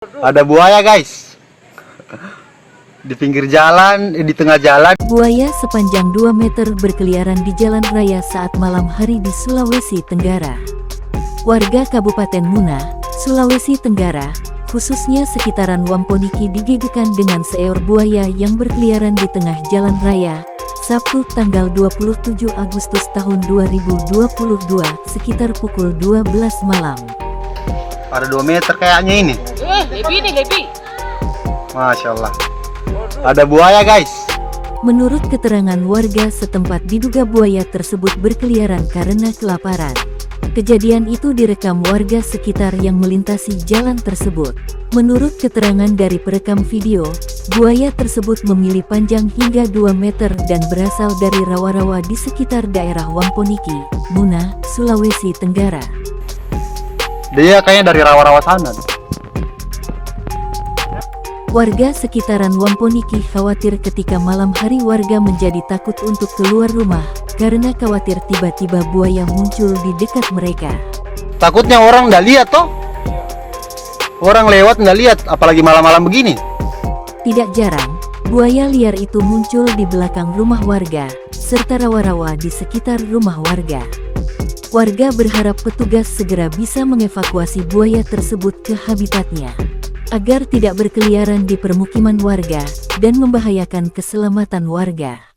Ada buaya guys di pinggir jalan, di tengah jalan. Buaya sepanjang 2 meter berkeliaran di jalan raya saat malam hari di Sulawesi Tenggara. Warga Kabupaten Muna, Sulawesi Tenggara, khususnya sekitaran Wamponiki digegerkan dengan seekor buaya yang berkeliaran di tengah jalan raya, Sabtu tanggal 27 Agustus tahun 2022 sekitar pukul 12 malam. Ada 2 meter kayaknya ini. Lebih. Masya Allah. Ada buaya guys. Menurut keterangan warga setempat diduga buaya tersebut berkeliaran karena kelaparan. Kejadian itu direkam warga sekitar yang melintasi jalan tersebut. Menurut keterangan dari perekam video, buaya tersebut memiliki panjang hingga 2 meter dan berasal dari rawa-rawa di sekitar daerah Wamponiki, Muna, Sulawesi Tenggara. Dia kayaknya dari rawa-rawa sana. Warga sekitaran Wamponiki khawatir ketika malam hari warga menjadi takut untuk keluar rumah karena khawatir tiba-tiba buaya muncul di dekat mereka. Takutnya orang nggak lihat toh. Orang lewat nggak lihat, apalagi malam-malam begini. Tidak jarang, buaya liar itu muncul di belakang rumah warga, serta rawa-rawa di sekitar rumah warga. Warga berharap petugas segera bisa mengevakuasi buaya tersebut ke habitatnya, agar tidak berkeliaran di permukiman warga dan membahayakan keselamatan warga.